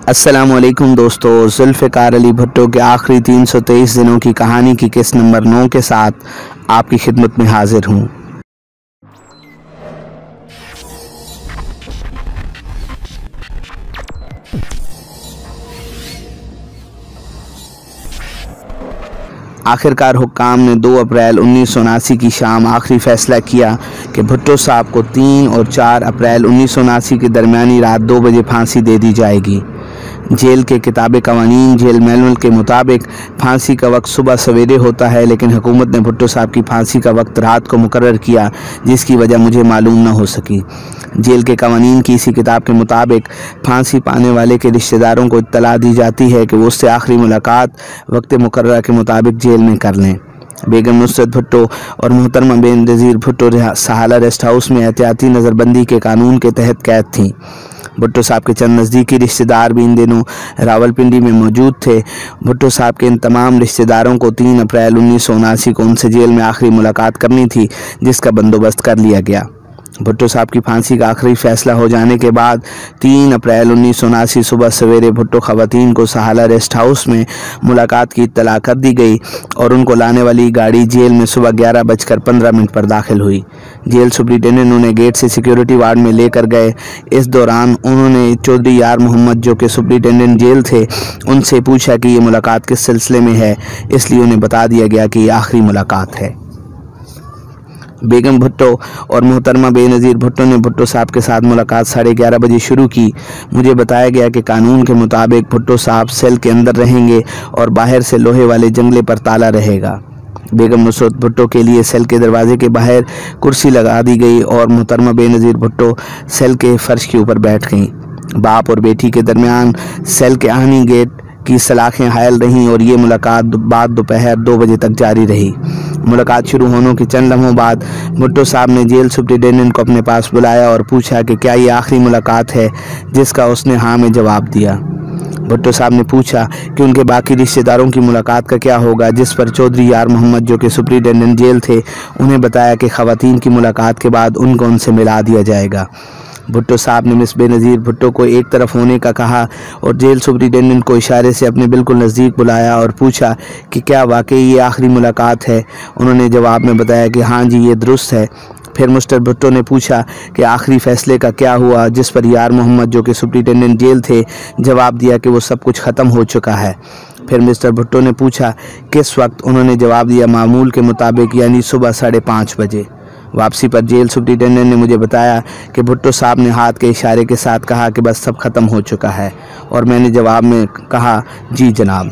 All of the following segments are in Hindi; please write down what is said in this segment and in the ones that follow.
अस्सलामुअलैकुम दोस्तों, जुल्फ़िकार अली भुट्टो के आखिरी 323 दिनों की कहानी की किस्त नंबर 9 के साथ आपकी खिदमत में हाजिर हूँ। आखिरकार हुक्काम ने 2 अप्रैल 1979 की शाम आखिरी फैसला किया कि भुट्टो साहब को 3 और 4 अप्रैल 1979 के दरमियानी रात 2 बजे फांसी दे दी जाएगी। जेल के किताब कवानीन जेल मैनुअल के मुताबिक फांसी का वक्त सुबह सवेरे होता है, लेकिन हुकूमत ने भुट्टो साहब की फांसी का वक्त रात को मुकर्रर किया, जिसकी वजह मुझे मालूम न हो सकी। जेल के कवानीन की इसी किताब के मुताबिक फांसी पाने वाले के रिश्तेदारों को इत्तला दी जाती है कि वो उससे आखिरी मुलाकात वक्त मुकर्रर के मुताबिक जेल में कर लें। बेगम नुसरत भुट्टो और मोहतरमा बेनज़ीर भुट्टो सहाला रेस्ट हाउस में एहतियाती नज़रबंदी के कानून के तहत कैद थीं। भुट्टो साहब के चंद नज़दीकी रिश्तेदार भी इन दिनों रावलपिंडी में मौजूद थे। भुट्टो साहब के इन तमाम रिश्तेदारों को 3 अप्रैल 1979 को उनसे जेल में आखिरी मुलाकात करनी थी, जिसका बंदोबस्त कर लिया गया। भुट्टो साहब की फांसी का आखिरी फैसला हो जाने के बाद 3 अप्रैल 1979 सुबह सवेरे भुट्टो ख़वातीन को सहाला रेस्ट हाउस में मुलाकात की इत्तला कर दी गई और उनको लाने वाली गाड़ी जेल में सुबह 11:15 पर दाखिल हुई। जेल सुप्रिटेंडेंट उन्हें गेट से सिक्योरिटी वार्ड में लेकर गए। इस दौरान उन्होंने चौधरी यार मोहम्मद, जो कि सुप्रिटेंडेंट जेल थे, उनसे पूछा कि ये मुलाकात किस सिलसिले में है, इसलिए उन्हें बता दिया गया कि ये आखिरी मुलाकात है। बेगम भुट्टो और मोहतरमा बेनज़ीर भुट्टो ने भुट्टो साहब के साथ मुलाकात 11:30 बजे शुरू की। मुझे बताया गया कि कानून के मुताबिक भुट्टो साहब सेल के अंदर रहेंगे और बाहर से लोहे वाले जंगले पर ताला रहेगा। बेगम नुसरत भुट्टो के लिए सेल के दरवाजे के बाहर कुर्सी लगा दी गई और मोहतरमा बेनज़ीर भुट्टो सेल के फर्श के ऊपर बैठ गईं। बाप और बेटी के दरमियान सेल के आहनी गेट की सलाखें हायल रहीं और ये मुलाकात बाद दोपहर 2 बजे तक जारी रही। मुलाकात शुरू होने के चंद लम्हों बाद भुट्टो साहब ने जेल सुप्रिटेंडेंट को अपने पास बुलाया और पूछा कि क्या ये आखिरी मुलाकात है, जिसका उसने हाँ में जवाब दिया। भुट्टो साहब ने पूछा कि उनके बाकी रिश्तेदारों की मुलाकात का क्या होगा, जिस पर चौधरी यार मोहम्मद, जो कि सुप्रिटेंडेंट जेल थे, उन्हें बताया कि ख़वातीन की मुलाकात के बाद उनको उनसे मिला दिया जाएगा। भुट्टो साहब ने मिस बेनज़ीर भुट्टो को एक तरफ होने का कहा और जेल सुप्रिटेंडेंट को इशारे से अपने बिल्कुल नज़दीक बुलाया और पूछा कि क्या वाकई ये आखिरी मुलाकात है। उन्होंने जवाब में बताया कि हाँ जी, ये दुरुस्त है। फिर मिस्टर भुट्टो ने पूछा कि आखिरी फैसले का क्या हुआ, जिस पर यार मोहम्मद, जो कि सुप्रिटेंडेंट जेल थे, जवाब दिया कि वो सब कुछ ख़त्म हो चुका है। फिर मिस्टर भुट्टो ने पूछा किस वक्त। उन्होंने जवाब दिया मामूल के मुताबिक, यानी सुबह 5:30 बजे। वापसी पर जेल सुप्रिटेंडेंट ने मुझे बताया कि भुट्टो साहब ने हाथ के इशारे के साथ कहा कि बस सब ख़त्म हो चुका है, और मैंने जवाब में कहा जी जनाब।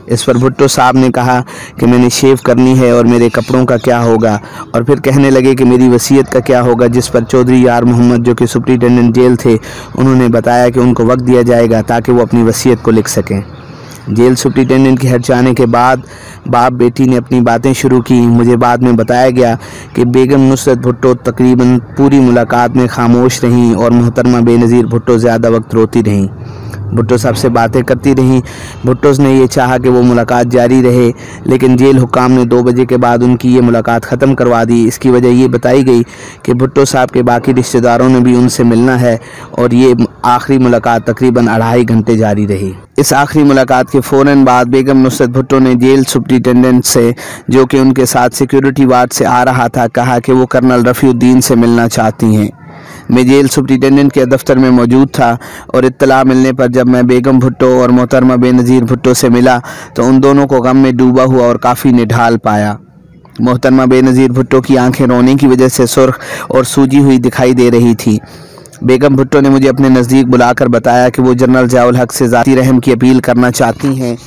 इस पर भुट्टो साहब ने कहा कि मैंने शेव करनी है और मेरे कपड़ों का क्या होगा, और फिर कहने लगे कि मेरी वसीयत का क्या होगा, जिस पर चौधरी यार मोहम्मद, जो कि सुप्रिटेंडेंट जेल थे, उन्होंने बताया कि उनको वक्त दिया जाएगा ताकि वो अपनी वसीयत को लिख सकें। जेल सुप्रिटेंडेंट के हट जाने के बाद बाप बेटी ने अपनी बातें शुरू की। मुझे बाद में बताया गया कि बेगम नुसरत भुट्टो तकरीबन पूरी मुलाकात में खामोश रहीं और मोहतरमा बेनज़ीर भुट्टो ज़्यादा वक्त रोती रहीं। भुट्टो साहब से बातें करती रहीं। भुट्टो ने ये चाहा कि वो मुलाकात जारी रहे, लेकिन जेल हुक्काम ने 2 बजे के बाद उनकी ये मुलाकात ख़त्म करवा दी। इसकी वजह ये बताई गई कि भुट्टो साहब के बाकी रिश्तेदारों ने भी उनसे मिलना है, और ये आखिरी मुलाकात तकरीबन 2.5 घंटे जारी रही। इस आखिरी मुलाकात के फ़ौरन बाद बेगम नुसरत भुट्टो ने जेल सुप्रिटेंडेंट से, जो कि उनके साथ सिक्योरिटी वार्ड से आ रहा था, कहा कि वो कर्नल रफ़ीउद्दीन से मिलना चाहती हैं। मैं जेल सुप्रिटेंडेंट के दफ्तर में मौजूद था और इत्तला मिलने पर जब मैं बेगम भुट्टो और मोहतरमा बेनज़ीर भुट्टो से मिला तो उन दोनों को गम में डूबा हुआ और काफ़ी निढाल पाया। मोहतरमा बेनज़ीर भुट्टो की आंखें रोने की वजह से सुर्ख और सूजी हुई दिखाई दे रही थी। बेगम भुट्टो ने मुझे अपने नज़दीक बुलाकर बताया कि वो जनरल ज़ियाउल हक से ज़ाती रहम की अपील करना चाहती हैं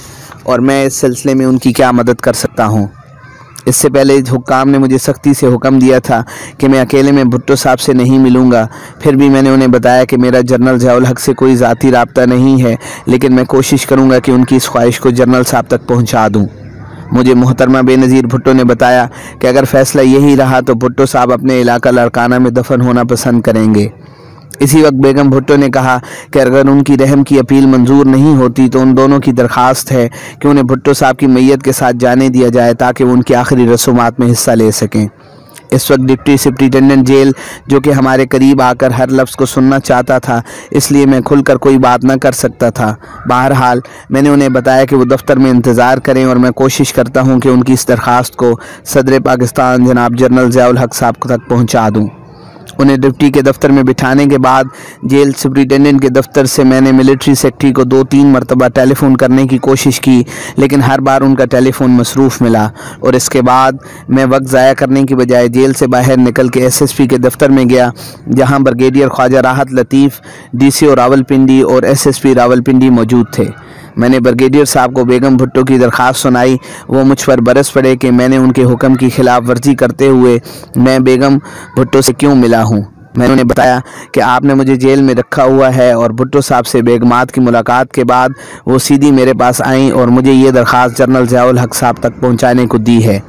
और मैं इस सिलसिले में उनकी क्या मदद कर सकता हूँ। इससे पहले हुक्काम ने मुझे सख्ती से हुक्म दिया था कि मैं अकेले में भुट्टो साहब से नहीं मिलूँगा। फिर भी मैंने उन्हें बताया कि मेरा जनरल ज़ियाउल हक से कोई ज़ाती राब्ता नहीं है, लेकिन मैं कोशिश करूँगा कि उनकी इस ख्वाहिश को जनरल साहब तक पहुँचा दूँ। मुझे मोहतरमा बेनज़ीर भुट्टो ने बताया कि अगर फ़ैसला यही रहा तो भुट्टो साहब अपने इलाका लड़काना में दफन होना पसंद करेंगे। इसी वक्त बेगम भुट्टो ने कहा कि अगर उनकी रहम की अपील मंजूर नहीं होती तो उन दोनों की दरख्वास्त है कि उन्हें भुट्टो साहब की मैयत के साथ जाने दिया जाए ताकि वो उनकी आखिरी रसूमात में हिस्सा ले सकें। इस वक्त डिप्टी सुप्रिटेंडेंट जेल, जो कि हमारे करीब आकर हर लफ्ज़ को सुनना चाहता था, इसलिए मैं खुलकर कोई बात न कर सकता था। बहरहाल मैंने उन्हें बताया कि वो दफ्तर में इंतज़ार करें और मैं कोशिश करता हूं कि उनकी इस दरख्वास्त को सदर पाकिस्तान जनाब जनरल ज़िया उल हक साहब तक पहुंचा दूं। उन्हें डिप्टी के दफ्तर में बिठाने के बाद जेल सुप्रिटेंडेंट के दफ्तर से मैंने मिलिट्री सेक्रेटरी को 2-3 मरतबा टेलीफ़ोन करने की कोशिश की, लेकिन हर बार उनका टेलीफ़ोन मसरूफ़ मिला। और इसके बाद मैं वक्त ज़ाया करने की बजाय जेल से बाहर निकल के SSP के दफ्तर में गया, जहां ब्रिगेडियर ख्वाजा राहत लतीफ़, DCO रावलपिंडी और SSP रावलपिंडी मौजूद थे। मैंने ब्रिगेडियर साहब को बेगम भुट्टो की दरख्वास्त सुनाई। वो मुझ पर बरस पड़े कि मैंने उनके हुक्म की खिलाफ वर्जी करते हुए मैं बेगम भुट्टो से क्यों मिला हूँ। मैंने उन्हें बताया कि आपने मुझे जेल में रखा हुआ है और भुट्टो साहब से बेगमात की मुलाकात के बाद वो सीधी मेरे पास आईं और मुझे ये दरख्वास्त जनरल ज़िया उल हक साहब तक पहुँचाने को दी है।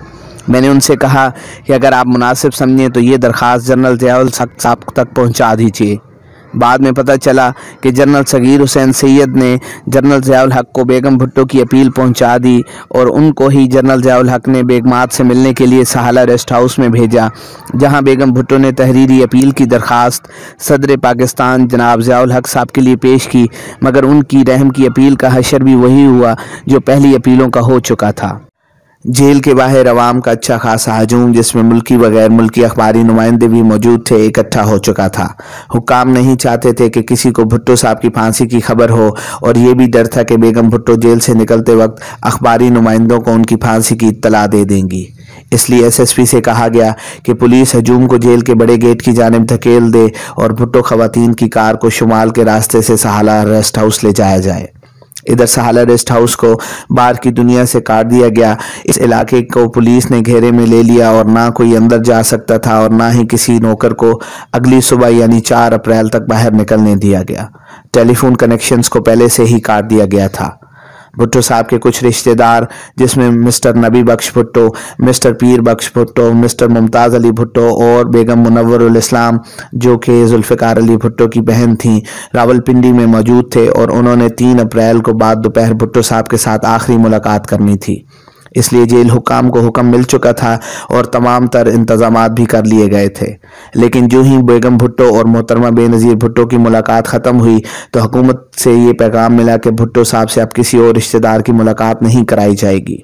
मैंने उनसे कहा कि अगर आप मुनासिब समझें तो ये दरख्वास्त जनरल ज़िया उल हक साहब तक पहुँचा दीजिए। बाद में पता चला कि जनरल सगीर हुसैन सैयद ने जनरल ज़िया उल हक को बेगम भुट्टो की अपील पहुंचा दी और उनको ही जनरल ज़िया उल हक ने बेगमात से मिलने के लिए सहाला रेस्ट हाउस में भेजा, जहां बेगम भुट्टो ने तहरीरी अपील की दरख्वास्त सदर पाकिस्तान जनाब ज़िया उल हक साहब के लिए पेश की, मगर उनकी रहम की अपील का हशर भी वही हुआ जो पहली अपीलों का हो चुका था। जेल के बाहर अवाम का अच्छा खासा हजूम, जिसमें मुल्की व गैर मुल्की अखबारी नुमाइंदे भी मौजूद थे, इकट्ठा हो चुका था। हुक्काम नहीं चाहते थे कि किसी को भुट्टो साहब की फांसी की खबर हो, और ये भी डर था कि बेगम भुट्टो जेल से निकलते वक्त अखबारी नुमाइंदों को उनकी फांसी की इत्तला दे देंगी। इसलिए SSP से कहा गया कि पुलिस हजूम को जेल के बड़े गेट की जानिब धकेल दे और भुट्टो खवातीन की कार को शुमाल के रास्ते से सहाला रेस्ट हाउस ले जाया जाए। इधर सहाला रेस्ट हाउस को बाहर की दुनिया से काट दिया गया। इस इलाके को पुलिस ने घेरे में ले लिया और ना कोई अंदर जा सकता था और ना ही किसी नौकर को अगली सुबह यानी 4 अप्रैल तक बाहर निकलने दिया गया। टेलीफोन कनेक्शंस को पहले से ही काट दिया गया था। भुट्टो साहब के कुछ रिश्तेदार, जिसमें मिस्टर नबी बख्श भुट्टो, मिस्टर पीर बख्श भुट्टो, मिस्टर मुमताज़ अली भुट्टो और बेगम मुनव्वरुल इस्लाम, जो कि जुल्फ़िकार अली भुट्टो की बहन थीं, रावलपिंडी में मौजूद थे और उन्होंने 3 अप्रैल को बाद दोपहर भुट्टो साहब के साथ आखिरी मुलाकात करनी थी। इसलिए जेल हुक्काम को हुक्म मिल चुका था और तमाम तर इंतजामात भी कर लिए गए थे। लेकिन जो ही बेगम भुट्टो और मोहतरमा बेनज़ीर भुट्टो की मुलाकात ख़त्म हुई तो हुकूमत से ये पैगाम मिला कि भुट्टो साहब से अब किसी और रिश्तेदार की मुलाकात नहीं कराई जाएगी।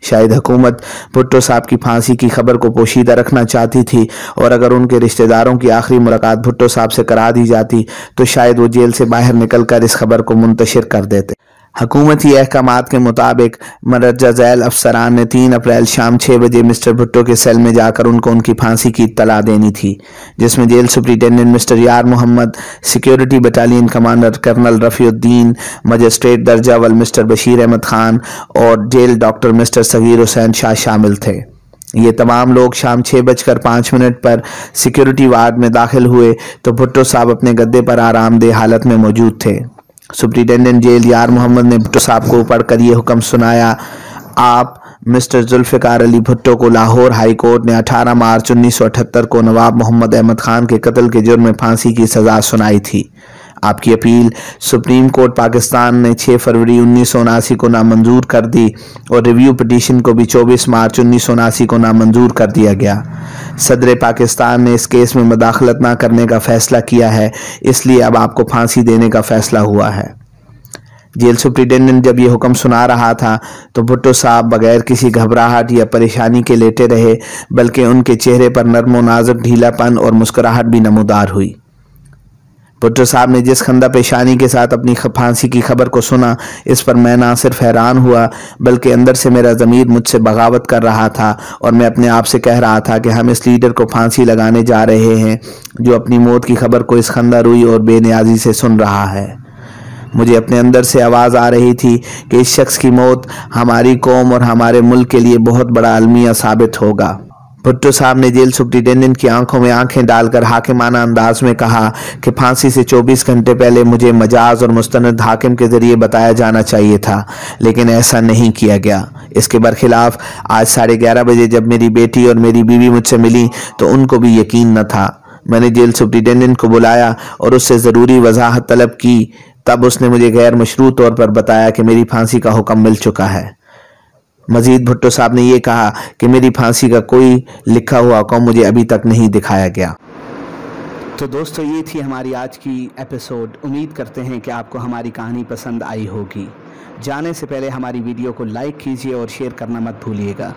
शायद हुकूमत भुट्टो साहब की फांसी की खबर को पोशीदा रखना चाहती थी, और अगर उनके रिश्तेदारों की आखिरी मुलाकात भुट्टो साहब से करा दी जाती तो शायद वो जेल से बाहर निकलकर इस खबर को मुंतशिर कर देते। हुकूमती अहकामात के मुताबिक मदरजा झैल अफसरान ने 3 अप्रैल शाम 6 बजे मिस्टर भुट्टो के सेल में जाकर उनको उनकी फांसी की इत्तला देनी थी, जिसमें jail superintendent mister Yar Mohammad, security battalion commander colonel Rafiuddin, magistrate दर्जा अव्वल मिस्टर बशीर अहमद खान और jail doctor mister Saghir Hussain Shah शामिल थे। ये तमाम लोग शाम 6:05 पर सिक्योरिटी वार्ड में दाखिल हुए तो भुट्टो साहब अपने गद्दे पर आरामदेह हालत में मौजूद थे। सुप्रिटेंडेंट जेल यार मोहम्मद ने भुट्टो साहब को पढ़कर ये हुक्म सुनाया, आप मिस्टर जुल्फ़िकार अली भुट्टो को लाहौर हाई कोर्ट ने 18 मार्च 1978 को नवाब मोहम्मद अहमद खान के कत्ल के जुर्म में फांसी की सज़ा सुनाई थी। आपकी अपील सुप्रीम कोर्ट पाकिस्तान ने 6 फरवरी 1979 को नामंजूर कर दी और रिव्यू पिटीशन को भी 24 मार्च 1979 को नामंजूर कर दिया गया। सदर पाकिस्तान ने इस केस में मुदाखलत न करने का फैसला किया है, इसलिए अब आपको फांसी देने का फैसला हुआ है। जेल सुप्रिटेंडेंट जब ये हुक्म सुना रहा था तो भुट्टो साहब बगैर किसी घबराहट या परेशानी के लेटे रहे, बल्कि उनके चेहरे पर नर्म व नाजुक ढीलापन और मुस्कुराहट भी नमूदार हुई। भुट्टो साहब ने जिस खंदा पेशानी के साथ अपनी फांसी की खबर को सुना, इस पर मैं ना सिर्फ हैरान हुआ बल्कि अंदर से मेरा ज़मीर मुझसे बगावत कर रहा था और मैं अपने आप से कह रहा था कि हम इस लीडर को फांसी लगाने जा रहे हैं जो अपनी मौत की खबर को इस खंदा रुई और बेनियाजी से सुन रहा है। मुझे अपने अंदर से आवाज़ आ रही थी कि इस शख्स की मौत हमारी कौम और हमारे मुल्क के लिए बहुत बड़ा अलमिया साबित होगा। भुट्टो साहब ने जेल सुप्रिटेंडेंट की आंखों में आंखें डालकर हाकिमाना अंदाज में कहा कि फांसी से 24 घंटे पहले मुझे मजाज और मुस्तनद हाकिम के जरिए बताया जाना चाहिए था, लेकिन ऐसा नहीं किया गया। इसके बरखिलाफ आज 11:30 बजे जब मेरी बेटी और मेरी बीवी मुझसे मिली तो उनको भी यकीन न था। मैंने जेल सुप्रिटेंडेंट को बुलाया और उससे ज़रूरी वजाहत तलब की। तब उसने मुझे गैर मशरूत तौर पर बताया कि मेरी फांसी का हुक्म मिल चुका है। मजीद भुट्टो साहब ने ये कहा कि मेरी फांसी का कोई लिखा हुआ हुक्म मुझे अभी तक नहीं दिखाया गया। तो दोस्तों, ये थी हमारी आज की एपिसोड। उम्मीद करते हैं कि आपको हमारी कहानी पसंद आई होगी। जाने से पहले हमारी वीडियो को लाइक कीजिए और शेयर करना मत भूलिएगा।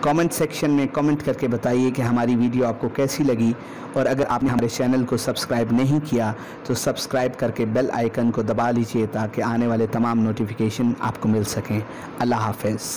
कमेंट सेक्शन में कमेंट करके बताइए कि हमारी वीडियो आपको कैसी लगी, और अगर आपने हमारे चैनल को सब्सक्राइब नहीं किया तो सब्सक्राइब करके बेल आइकन को दबा लीजिए ताकि आने वाले तमाम नोटिफिकेशन आपको मिल सकें। अल्लाह हाफ़िज़।